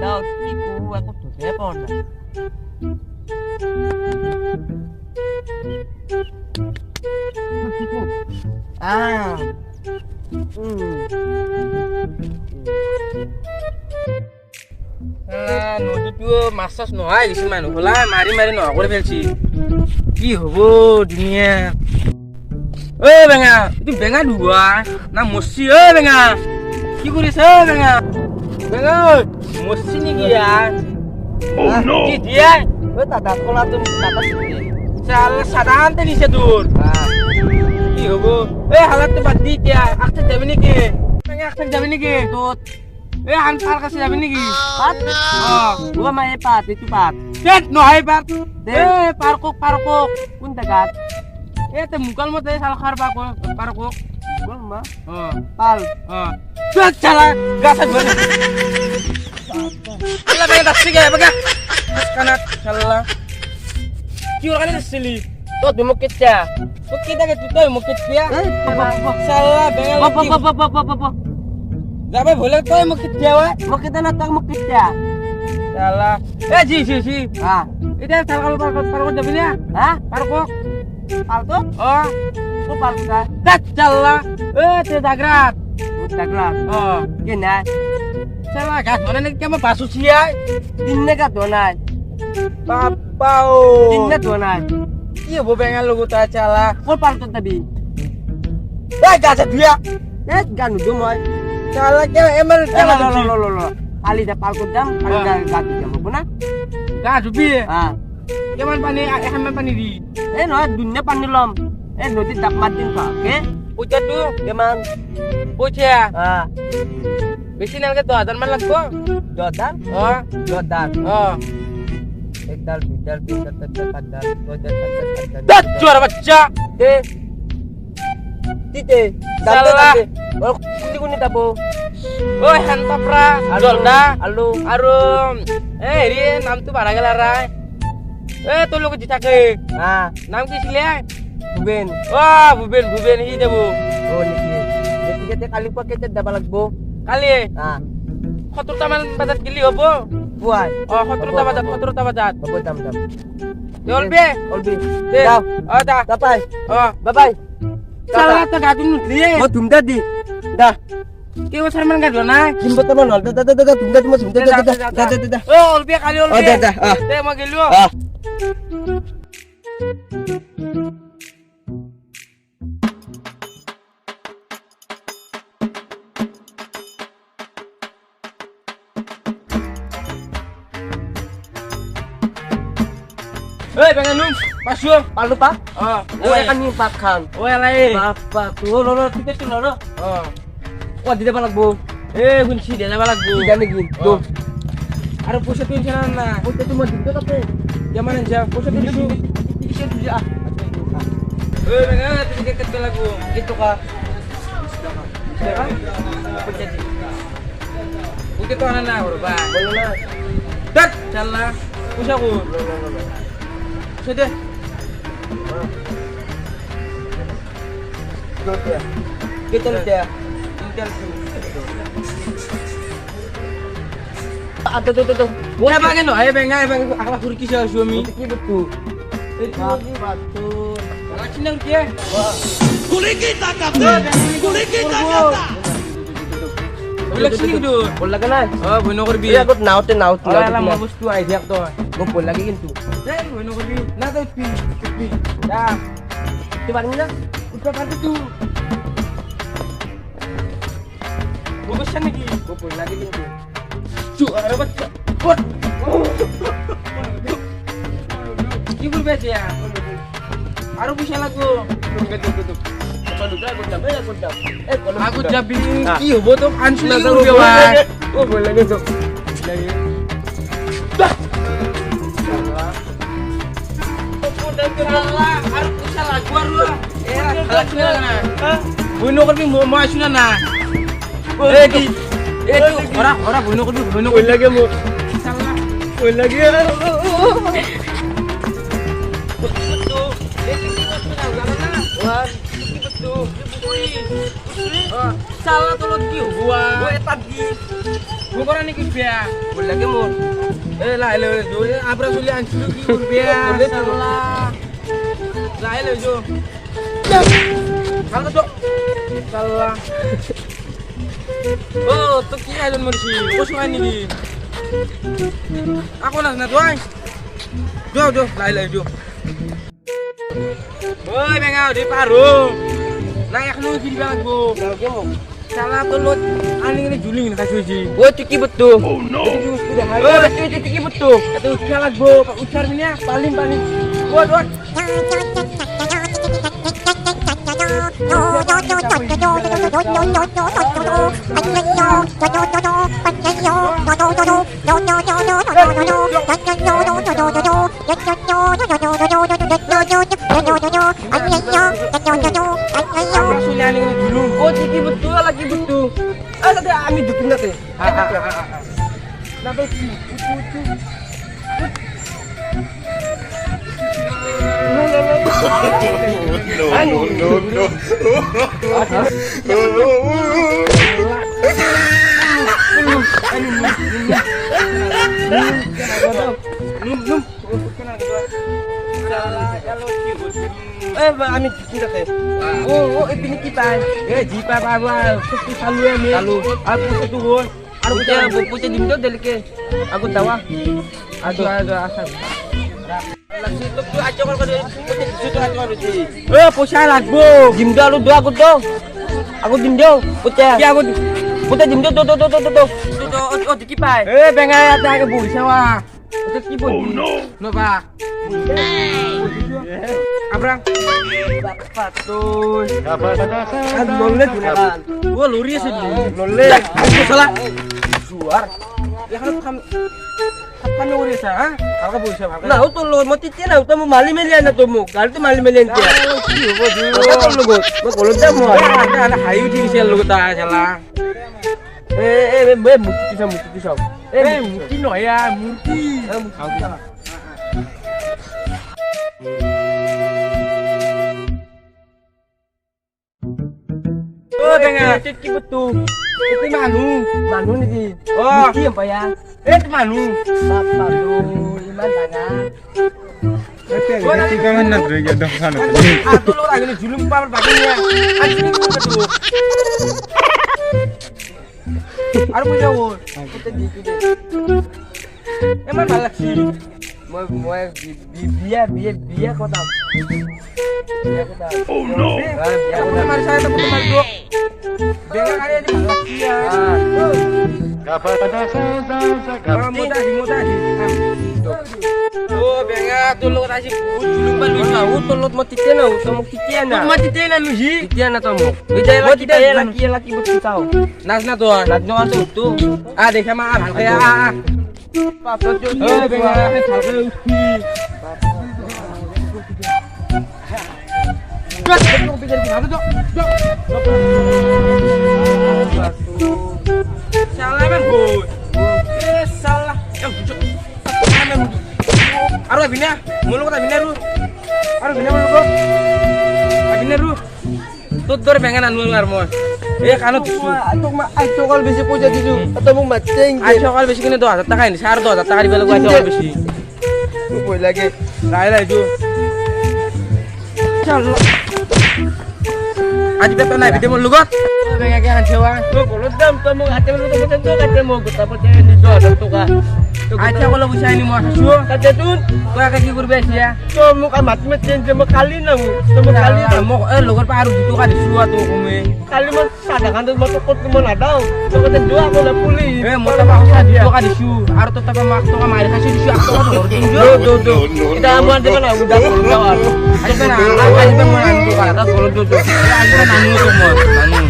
daw iku aku tuh telepon. Ah. নদী মাছ চাছ নহয় কিছু মানুহ খোলা মাৰি মাৰি নোহোৱা কৰি পেলছি কি হব দুনিয়া ঐ বেঙা এইটো বেঙা ধুৱা না মচি ঐ বেঙা কি কৰিছ ঐ বেঙা বেঙা মচি নেকি কি দিয়ে ঐ দাদা কলা তুমি দাদা চাল সাধাৰণতে দিছে তোৰ কি হব এই হালাতটো বাদ দি এতিয়া আগতে যাবি নেকি বেঙা আগতে যাবি নেকি তোত এই আন পাৰ কাছে যাবি নেকি পাত গো মায়ে পাত এইটো পাত পেট নহয় পাৰ এ পাৰ্কক কোন জাগাত এই তে মুকাল মতে চাল খাৰ পাৰ্কক গো মা অ পাল পেট চালা গাছত বনে চালা বেঙা দাসি গে বেঙা কানাত চালা কি ওর কানে দিছিলি তো তুমি কেতিয়া তো কেতিয়া তুই মোক কেতিয়া চালা বেঙা পপ যাবে ভলে তই মোক কেতিয়া হয় মকিতা না তাক মকিতা চালা এ জি এটা চালকাল পার্ক যাবি না পার্ক পালতো তো পালতা দেখ চালা এ তে জাগরাত জাগরাত কে না চালা গাছ মানে নাকি কেমন বাসু ছিয়াই তিননে কা দোনাই বাপাও তিননে দোনাই কি হবো বেঙা লগো তা চালা কোন পালতো তবি এই গাছে ধুয়া এ গানু দো মই চালা কে এমন লো আলি দা পালকো দাম আলি দা গাতি দাম বুনা গা ধুবি হ্যাঁ কেমন পানি এখন পানি দি এ নহয় দুন্নে পানি লম এ নদীত ডাব মাত দিন পা কে পইচা তো কেমান পইচা হ্যাঁ বেশি নালকে 10,000 মান লাগবো দদার দদার এক ডাল দুই ডাল তিন ডাল চার ডাল পাঁচ ডাল ছয় ডাল সাত ডাল আট ডাল দত চোর বাচ্চা দে তিতে দাম দে ও কুনি তাবো ও হেনপাপরা জলদা আলু আৰু এ হেৰি নামটো ভাড়া গেলা ৰায় এ তোৰ লগত যি থাকে হ্যাঁ নাম কি ছিলে ভুবেন অ ভুবেন সি যাব ও নেকি এতিকে কালি পা কেতে দাবা লাগবো কালি হ্যাঁ 70টা মান বাজাত গেলি হ'ব বুয়াই অ 70টা বাজাত বাবু দাম অলবে অলবি দে যাও অ দা বাবাই অ বাবাই চালা তো গাতুন নুঠলি ও তুমদা দি দা কে বছৰ মান গাড়ি নাই জিম্বত মান হল দা তুমদা দা ও অলবে কালি অলবে দা দে মই গেলো Hei, pengen nung, pasyo, palu pak oh, kan ni pakan oh, alay, apa tuh lo tiga tuh lo wah di depan lagu kunci dia apa lagu, tiga nih gini tuh ada pusat tuh sana na, pusat tuh mau di depan tuh yang mana aja, pusat tuh di sini ah pengen tiga kecil lagu, itu kak sekarang, apa jadi, bukit tuh anak na, berubah, boleh lah dat, salah, pusatku, sudah, kita lihat ada tuh boleh pakai no, ayo pengen akhlak kurki sih suami, ini betul betul, lagi nang dia, Kulikita kapten, kulikita kata. boleh sini dulu, bola kan oh bunuh korbi, iya aku naut oh lah mau bustu aja tuh, gue bola lagi gitu bunuh korbi, nah tuh pi, dah, coba ini lah udah kan tuh, bagusan lagi, gue bola lagi gitu juara baca, kot, ibu baca ya, aru bisa lagu, tuh aku jabi, iyo boto ansu lagu dia wah, gue bola gitu dah, udah kenalah, aru bisa lagu aru, lagu na, bunuh korbi mau asunan na, itu orang bunuh korbi lagi mau salah, lagi betul, wah, betul, salah tolong kiu gua, tadi Bukan ini kibia. Boleh lagi mau. Lah le jo abra suli anjlu ki kibia. Salah. Lah le jo. Kalau jo. Salah. Oh, tuh ki alun mursi. Kok suka ini? Aku nak tuai. Jo jo, lah jo. Boy, bengau di paru. Layak lu gini banget, Bu. Lagi mau. Salah tulut aning ini juling ini kasih uji. Gua cuci betul. Oh no. Sudah Oh, halus. cuci betul. Itu salah, Bu. Pak Ucar ini ya, paling. Buat. Abra suli aning ini juling. Oh, cuci betul lagi betul. Ah, tadi ami dukin nanti. Kenapa sih? No. Ami dukin nanti. Oh, ini kita. Jipa apa? Salu ya, Mi. Salu. Aku ketuhun. Aku punya dimdo delike. Aku tahu. Aduh, asal. Langsung itu tuh aja kalau dia punya situ aja kalau di. Pusat lah, Bu. Dimdo lu dua aku tuh. Aku dimdo, punya. Ya, aku. Punya dimdo tuh. Oh, dikipai. Pengen ada ke Bu sawah. Itu kibun. Oh no. Lo, Pak. Abrang. Bapak tuh. Kan Lolet beneran. Gua luri sih. Lolet. Aku salah. Suar. Ya kan kami udah sah. Aku Bu sawah. Nah, itu lo mau titi na utamu mali melian na tumu. Kali tu mali melian dia. Apa lu go? Mo kolon ta mo. Ada hayu di sel lu ta salah. Mukti sa. Mungkin no ya, mungkin. Oh, dengan Cuci betul. itu manu. Manu nih. Oh. Mukti apa ya? Itu manu. Bapak tuh, lima tangan. Atau lo lagi nih julung pamar baginya. Anjing itu betul. Aku punya wo. Kita di sini. Emang malak sih. Mau biar kau tahu. Biar kau tahu. Oh no. Biar Aku kau tahu. teman saya teman dua. Dengan kalian di malak sih ya. Mudah. Oh, benga tulung tadi julung balu. Tahu tulut mau titian na, mau titian na. Mati tenan lu ji. Titian na tamu. Mau titian laki betul tahu. Nasna tuh. Lajno atu tu. Deh sama kayak Papa tuh. Oh, benga salke uski. Gas, aku pikir gimana tuh? Salah kan, Bu. Salah. Yang bujuk. Aru abina, mulu kata abina ru. Aru abina mulu kok. Abina ru. Tutur pengen anu ngarmo. Kanu tisu. Ayo kalau bisa puja tisu atau mau maceng. Ayo kalau besi kene tuh, tatakan di sar tuh, tatakan di belu gua ayo besi. Boleh lagi. Lah itu. Calo. Aji beto naik video mulu kok. Pengen kan sewa. Tuh kalau dam kamu hati lu tuh ketemu kita percaya di doa tuh kak. Aja kalau bisa ini mau susu. Kata tuh, Gua kasih berbes ya. kamu kan mati macam sama kali namu, sama kali Mau lo kan paru gitu kan di suatu tuh kumi. kali mah kadang tuh mau tukut mau nadau, sama kedua aku udah pulih. Mau tak mau kan itu kan di su. Harus tetap waktu kan air kasih di su aku kan harus tinggal. Kita aman dengan aku udah pulih. Ayo kan, ayo kan mau anu kan, kalau jodoh. Ya ayo kan anu semua, anu.